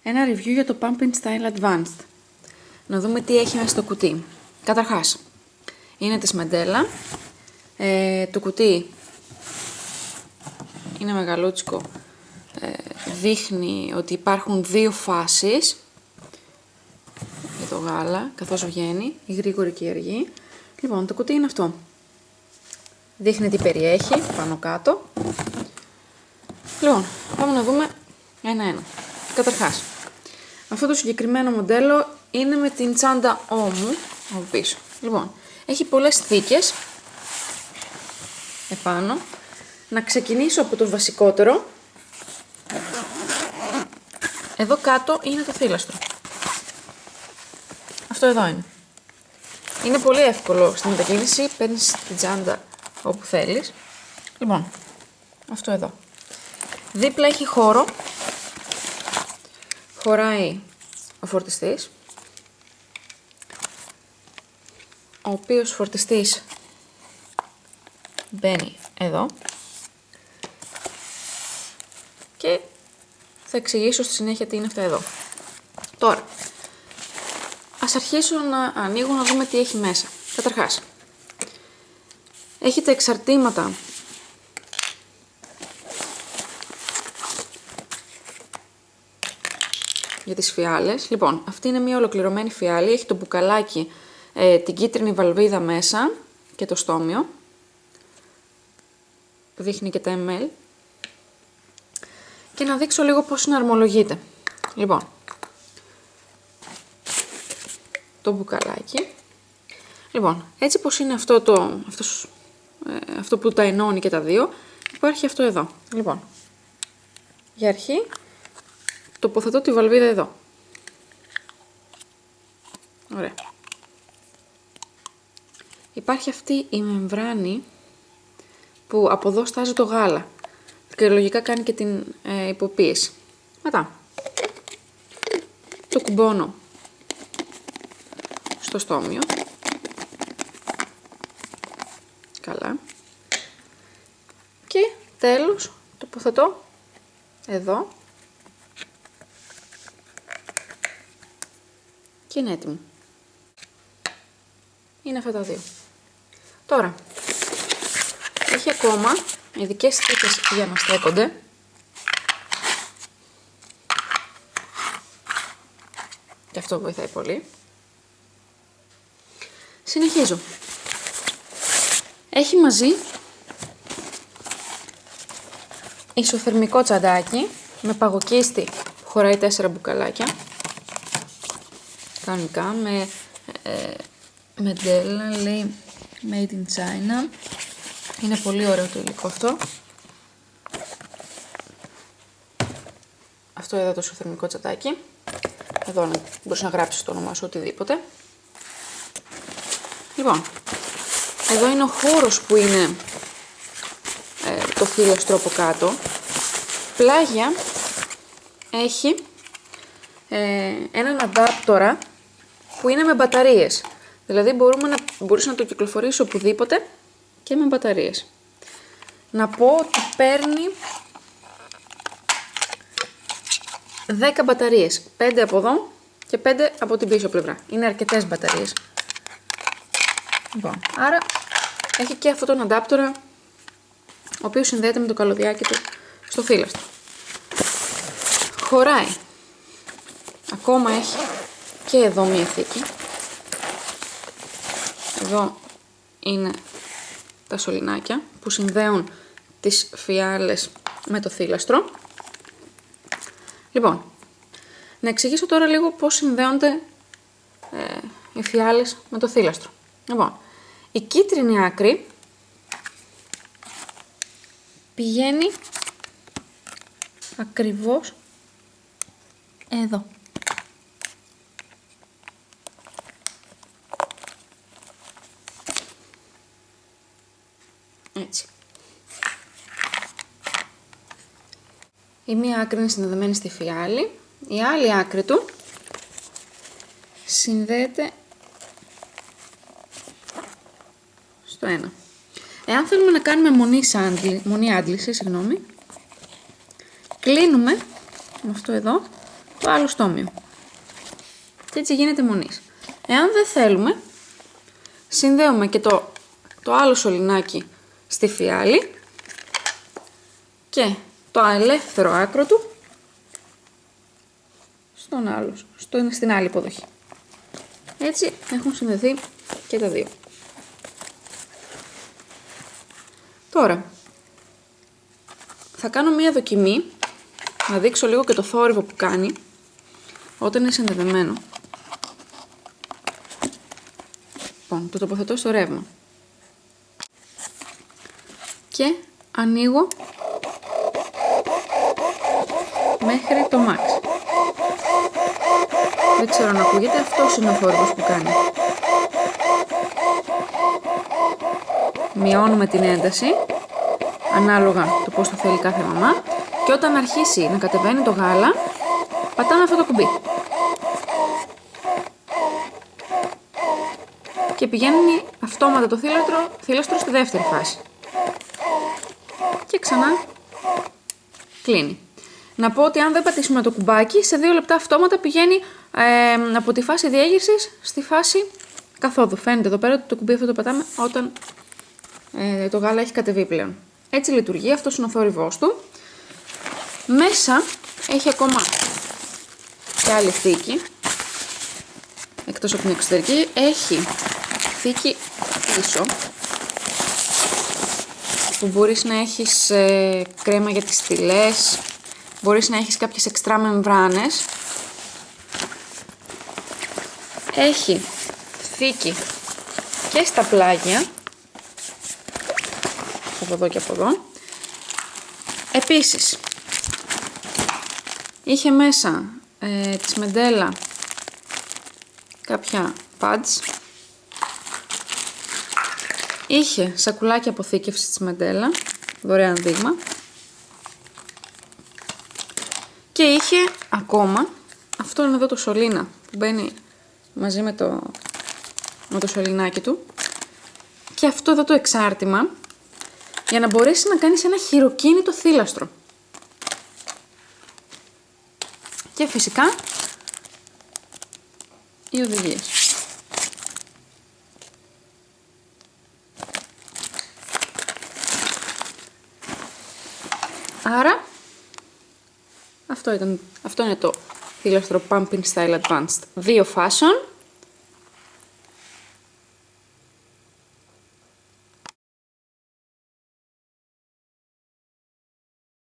Ένα review για το Pump and Style Advanced. Να δούμε τι έχει μέσα στο κουτί. Καταρχάς, είναι της Medela. Το κουτί είναι μεγαλούτσικο. Δείχνει ότι υπάρχουν δύο φάσεις για το γάλα, καθώς βγαίνει, η γρήγορη και η αργή. Λοιπόν, το κουτί είναι αυτό. Δείχνει τι περιέχει, πάνω κάτω. Λοιπόν, πάμε να δούμε ένα-ένα. Καταρχάς, αυτό το συγκεκριμένο μοντέλο είναι με την τσάντα ώμου από πίσω. Λοιπόν, έχει πολλές θήκες επάνω. Να ξεκινήσω από το βασικότερο. Εδώ κάτω είναι το θύλαστρο. Αυτό εδώ είναι. Είναι πολύ εύκολο στη μετακίνηση, παίρνεις την τσάντα όπου θέλεις. Λοιπόν, αυτό εδώ. Δίπλα έχει χώρο. Χωράει ο φορτιστής, ο οποίος φορτιστής μπαίνει εδώ και θα εξηγήσω στη συνέχεια τι είναι αυτό εδώ. Τώρα, ας αρχίσω να ανοίγω να δούμε τι έχει μέσα. Καταρχάς, έχει τα εξαρτήματα για τις φιάλες. Λοιπόν, αυτή είναι μια ολοκληρωμένη φιάλη, έχει το μπουκαλάκι, την κίτρινη βαλβίδα μέσα και το στόμιο. Δείχνει και τα ml. Και να δείξω λίγο πώς συναρμολογείται. Λοιπόν, το μπουκαλάκι. Λοιπόν, έτσι πως είναι αυτό που τα ενώνει και τα δύο, υπάρχει αυτό εδώ. Λοιπόν, για αρχή τοποθετώ τη βαλβίδα εδώ. Ωραία. Υπάρχει αυτή η μεμβράνη που από εδώ στάζει το γάλα και λογικά κάνει και την υποποίηση. Μετά το κουμπώνω στο στόμιο. Καλά. Και τέλος τοποθετώ εδώ. Και είναι έτοιμο. Είναι αυτά τα δύο. Τώρα, έχει ακόμα ειδικές θήκες για να στέκονται. Και αυτό βοηθάει πολύ. Συνεχίζω. Έχει μαζί ισοθερμικό τσαντάκι με παγοκίστη που χωράει 4 μπουκαλάκια. Κανονικά με Medela, λέει Made in China. Είναι πολύ ωραίο το υλικό αυτό. Αυτό εδώ το ισοθερμικό τσαντάκι. Εδώ μπορείς να γράψεις το όνομά σου, οτιδήποτε. Λοιπόν, εδώ είναι ο χώρος που είναι το θύλαστρο από κάτω. Πλάγια έχει έναν αντάπτορα που είναι με μπαταρίες. Δηλαδή μπορείς να το κυκλοφορήσεις οπουδήποτε και με μπαταρίες. Να πω ότι παίρνει 10 μπαταρίες. 5 από εδώ και 5 από την πίσω πλευρά. Είναι αρκετές μπαταρίες. Λοιπόν, άρα έχει και αυτόν τον αντάπτορα, ο οποίος συνδέεται με το καλωδιάκι του στο θύλαστρο. Χωράει. Ακόμα έχει και εδώ μία θήκη. Εδώ είναι τα σωληνάκια που συνδέουν τις φιάλες με το θύλαστρο. Λοιπόν, να εξηγήσω τώρα λίγο πώς συνδέονται οι φιάλες με το θύλαστρο. Λοιπόν, η κίτρινη άκρη πηγαίνει ακριβώς εδώ. Έτσι. Η μία άκρη είναι συνδεδεμένη στη φιάλη, η άλλη άκρη του συνδέεται στο ένα. Εάν θέλουμε να κάνουμε μονή άντληση, κλείνουμε με αυτό εδώ το άλλο στόμιο. Και έτσι γίνεται μονής. Εάν δεν θέλουμε, συνδέουμε και το άλλο σωληνάκι στη φιάλη και το ελεύθερο άκρο του στην άλλη υποδοχή. Έτσι έχουν συνδεθεί και τα δύο. Τώρα, θα κάνω μία δοκιμή, να δείξω λίγο και το θόρυβο που κάνει όταν είναι συνδεδεμένο. Λοιπόν, το τοποθετώ στο ρεύμα. Και ανοίγω μέχρι το max. Δεν ξέρω αν ακούγεται, αυτός είναι ο θόρυβος που κάνει. Μειώνουμε την ένταση, ανάλογα το πώς το θέλει κάθε μαμά, και όταν αρχίσει να κατεβαίνει το γάλα, πατάμε αυτό το κουμπί. Και πηγαίνει αυτόματα το θύλαστρο στη δεύτερη φάση. Και ξανά κλείνει. Να πω ότι αν δεν πατήσουμε το κουμπάκι, σε 2 λεπτά αυτόματα πηγαίνει από τη φάση διέγερσης στη φάση καθόδου. Φαίνεται εδώ πέρα ότι το κουμπί αυτό το πατάμε όταν το γάλα έχει κατεβεί πλέον. Έτσι λειτουργεί, αυτός είναι ο θόρυβός του. Μέσα έχει ακόμα και άλλη θήκη. Εκτός από την εξωτερική, έχει θήκη πίσω, που μπορείς να έχεις κρέμα για τις στυλές, μπορείς να έχεις κάποιες εξτρά μεμβράνες. Έχει θήκη και στα πλάγια, από εδώ και από εδώ. Επίσης, είχε μέσα της Medela κάποια pads. Είχε σακουλάκι αποθήκευσης της Medela, δωρεάν δείγμα. Και είχε ακόμα, αυτό είναι εδώ το σωλήνα που μπαίνει μαζί με το σωληνάκι του. Και αυτό εδώ το εξάρτημα, για να μπορέσει να κάνεις ένα χειροκίνητο θύλαστρο. Και φυσικά οι οδηγίες. Άρα, αυτό είναι το θύλαστρο Pumping Style Advanced 2 φάσεων.